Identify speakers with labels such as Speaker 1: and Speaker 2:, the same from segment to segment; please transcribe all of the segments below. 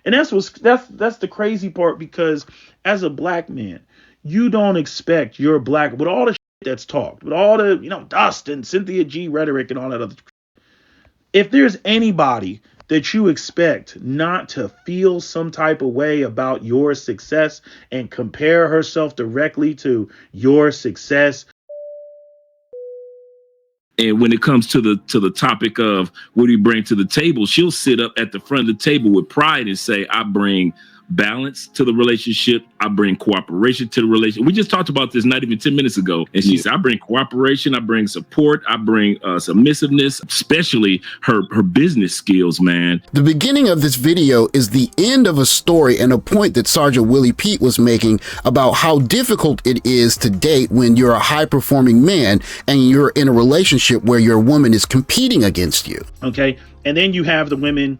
Speaker 1: And that's the crazy part, because as a black man, you don't expect your black, with all the shit that's talked, with all the, Dust and Cynthia G rhetoric and all that other, if there's anybody that you expect not to feel some type of way about your success and compare herself directly to your success.
Speaker 2: And when it comes to the topic of what do you bring to the table, she'll sit up at the front of the table with pride and say, I bring balance to the relationship. I bring cooperation to the relationship. We just talked about this not even 10 minutes ago. And she said, I bring cooperation. I bring support. I bring submissiveness, especially her business skills, man.
Speaker 3: The beginning of this video is the end of a story and a point that Sergeant Willie Pete was making about how difficult it is to date when you're a high-performing man and you're in a relationship where your woman is competing against you.
Speaker 1: Okay. And then you have the women,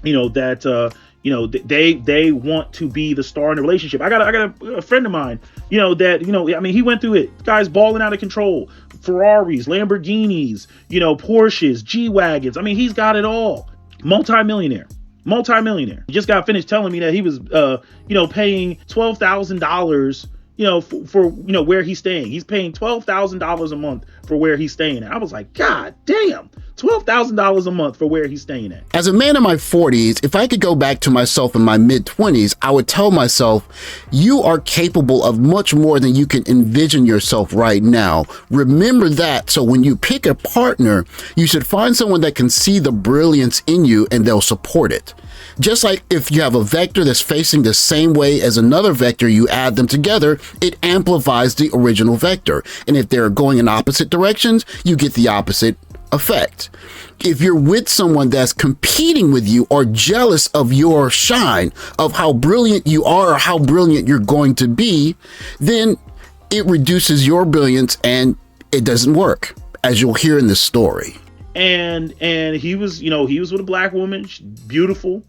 Speaker 1: that, they want to be the star in the relationship. I got a friend of mine, he went through it. Guy's balling out of control. Ferraris, Lamborghinis, Porsches, G-Wagons. He's got it all. Multi-millionaire. He just got finished telling me that he was, paying $12,000, for where he's staying. He's paying $12,000 a month for where he's staying at. I was like, God damn, $12,000 a month for where he's staying at.
Speaker 3: As a man in my 40s, if I could go back to myself in my mid-20s, I would tell myself, you are capable of much more than you can envision yourself right now. Remember that. So when you pick a partner, you should find someone that can see the brilliance in you and they'll support it. Just like if you have a vector that's facing the same way as another vector, you add them together, it amplifies the original vector. And if they're going in opposite directions, you get the opposite effect. If you're with someone that's competing with you or jealous of your shine, of how brilliant you are or how brilliant you're going to be, then it reduces your brilliance and it doesn't work, as you'll hear in this story.
Speaker 1: And he was with a black woman, beautiful,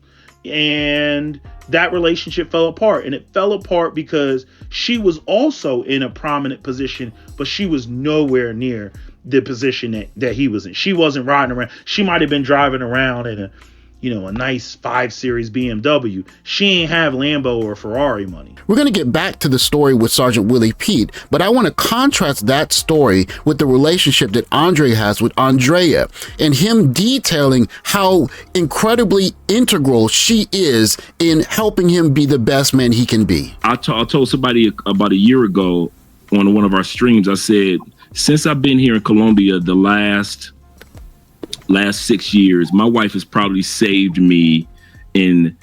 Speaker 1: and that relationship fell apart. And it fell apart because she was also in a prominent position, but she was nowhere near the position that he was in. She wasn't riding around. She might have been driving around in a nice 5 Series BMW. She ain't have Lambo or Ferrari money.
Speaker 3: We're going to get back to the story with Sergeant Willie Pete, but I want to contrast that story with the relationship that Andre has with Andrea and him detailing how incredibly integral she is in helping him be the best man he can be.
Speaker 2: I told somebody about a year ago on one of our streams, I said, since I've been here in Colombia, the last 6 years, my wife has probably saved me in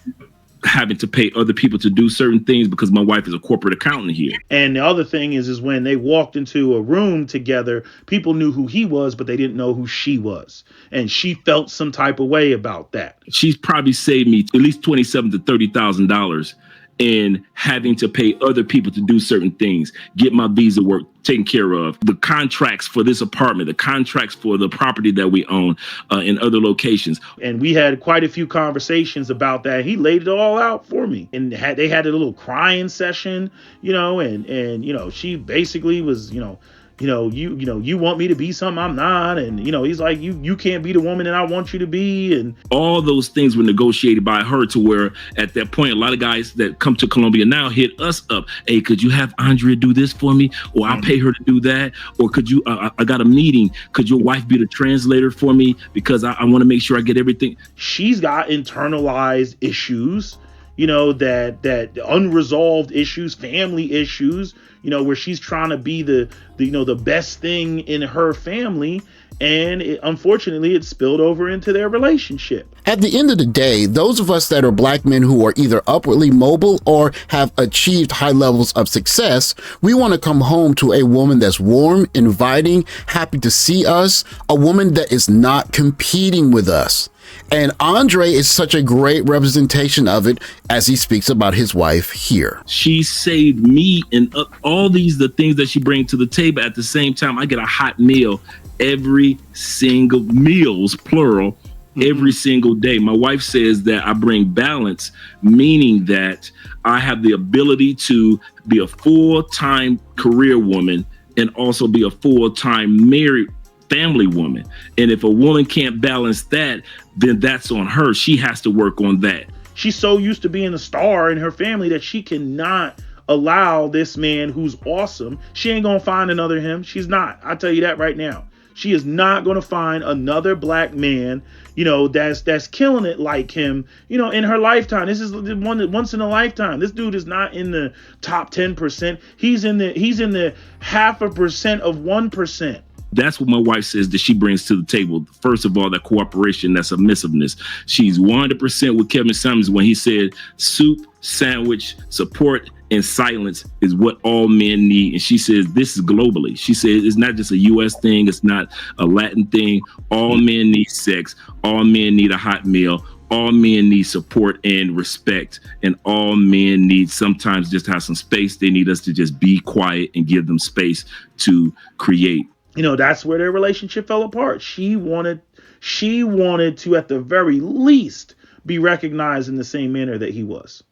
Speaker 2: having to pay other people to do certain things because my wife is a corporate accountant here.
Speaker 1: And the other thing is when they walked into a room together, people knew who he was, but they didn't know who she was. And she felt some type of way about that.
Speaker 2: She's probably saved me at least $27,000 to $30,000 in having to pay other people to do certain things, get my visa work taken care of, the contracts for this apartment, the contracts for the property that we own in other locations.
Speaker 1: And we had quite a few conversations about that. He laid it all out for me. And they had a little crying session, and she basically was, you want me to be something I'm not. And, he's like, you can't be the woman that I want you to be. And
Speaker 2: all those things were negotiated by her to where at that point, a lot of guys that come to Colombia now hit us up. Hey, could you have Andrea do this for me? Or I'll pay her to do that. Or could you, I got a meeting. Could your wife be the translator for me? Because I want to make sure I get everything.
Speaker 1: She's got internalized issues, that unresolved issues, family issues, where she's trying to be the best thing in her family. And unfortunately, it spilled over into their relationship.
Speaker 3: At the end of the day, those of us that are black men who are either upwardly mobile or have achieved high levels of success, we want to come home to a woman that's warm, inviting, happy to see us, a woman that is not competing with us. And Andre is such a great representation of it as he speaks about his wife here.
Speaker 2: She saved me and all the things that she brings to the table. At the same time, I get a hot meal every single meals, plural, every single day. My wife says that I bring balance, meaning that I have the ability to be a full-time career woman and also be a full-time married family woman. And if a woman can't balance that, then that's on her. She has to work on that.
Speaker 1: She's so used to being a star in her family that she cannot allow this man who's awesome. She ain't gonna find another him. She's not. I'll tell you that right now. She is not gonna find another black man, that's killing it like him, in her lifetime. This is the one once in a lifetime. This dude is not in the top 10%. He's in the 0.5% of 1%.
Speaker 2: That's what my wife says that she brings to the table. First of all, that cooperation, that submissiveness. She's 100% with Kevin Summers when he said soup, sandwich, support, and silence is what all men need. And she says this is globally. She says it's not just a U.S. thing. It's not a Latin thing. All men need sex. All men need a hot meal. All men need support and respect. And all men need sometimes just have some space. They need us to just be quiet and give them space to create.
Speaker 1: That's where their relationship fell apart. She wanted to, at the very least, be recognized in the same manner that he was.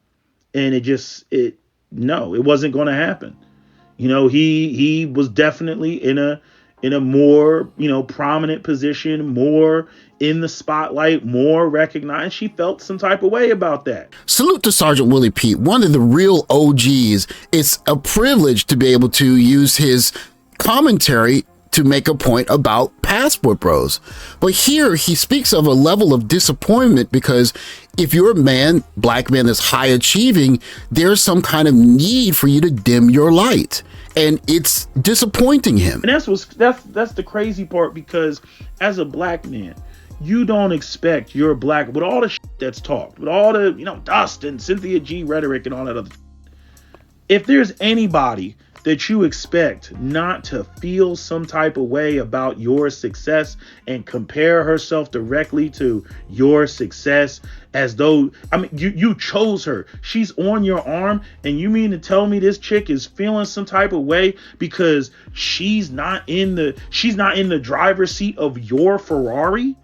Speaker 1: And it wasn't going to happen. He was definitely in a more, prominent position, more in the spotlight, more recognized. She felt some type of way about that.
Speaker 3: Salute to Sergeant Willie Pete, one of the real OGs. It's a privilege to be able to use his commentary to make a point about Passport Bros. But here he speaks of a level of disappointment because if you're a man, black man that's high achieving, there's some kind of need for you to dim your light. And it's disappointing him.
Speaker 1: And that's the crazy part, because as a black man, you don't expect your black, with all the shit that's talked, with all the, Dust and Cynthia G rhetoric and all that other, if there's anybody that you expect not to feel some type of way about your success and compare herself directly to your success, as though, you chose her. She's on your arm, and you mean to tell me this chick is feeling some type of way because she's not in the driver's seat of your Ferrari?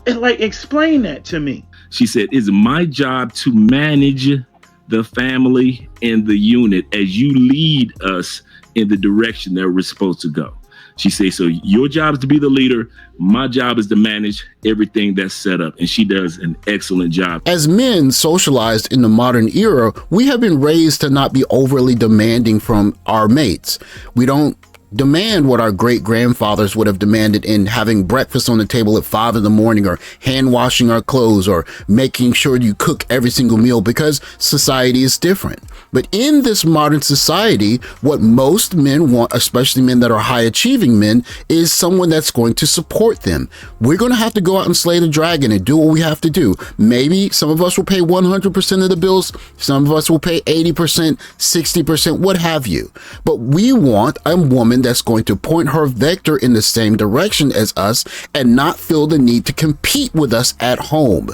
Speaker 1: And explain that to me.
Speaker 2: She said, it's my job to manage the family and the unit as you lead us in the direction that we're supposed to go. She says, so your job is to be the leader. My job is to manage everything that's set up. And she does an excellent job.
Speaker 3: As men socialized in the modern era, we have been raised to not be overly demanding from our mates. We don't demand what our great grandfathers would have demanded in having breakfast on the table at 5 a.m, or hand washing our clothes, or making sure you cook every single meal, because society is different. But in this modern society, what most men want, especially men that are high achieving men, is someone that's going to support them. We're going to have to go out and slay the dragon and do what we have to do. Maybe some of us will pay 100% of the bills. Some of us will pay 80%, 60%, what have you. But we want a woman that's going to point her vector in the same direction as us and not feel the need to compete with us at home.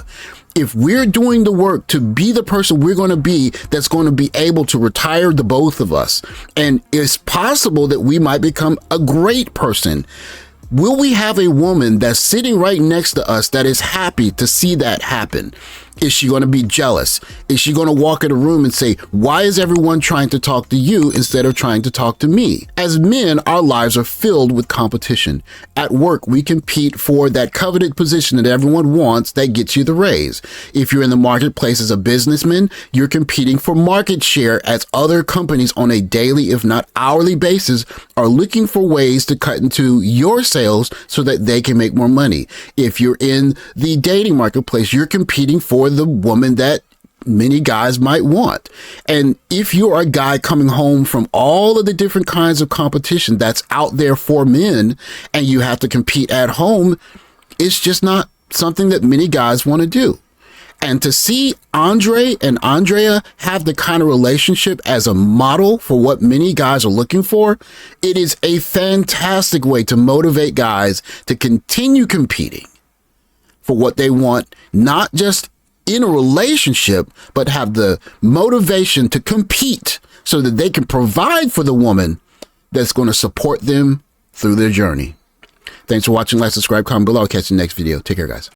Speaker 3: If we're doing the work to be the person we're going to be, that's going to be able to retire the both of us, and it's possible that we might become a great person, will we have a woman that's sitting right next to us that is happy to see that happen? Is she going to be jealous? Is she going to walk in a room and say, why is everyone trying to talk to you instead of trying to talk to me? As men, our lives are filled with competition. At work, we compete for that coveted position that everyone wants that gets you the raise. If you're in the marketplace as a businessman, you're competing for market share, as other companies on a daily, if not hourly basis, are looking for ways to cut into your sales so that they can make more money. If you're in the dating marketplace, you're competing for the woman that many guys might want. And if you're a guy coming home from all of the different kinds of competition that's out there for men, and you have to compete at home, it's just not something that many guys want to do. And to see Andre and Andrea have the kind of relationship as a model for what many guys are looking for, it is a fantastic way to motivate guys to continue competing for what they want, not just in a relationship, but have the motivation to compete so that they can provide for the woman that's going to support them through their journey. Thanks for watching. Like, subscribe, comment below. I'll catch you in the next video. Take care, guys.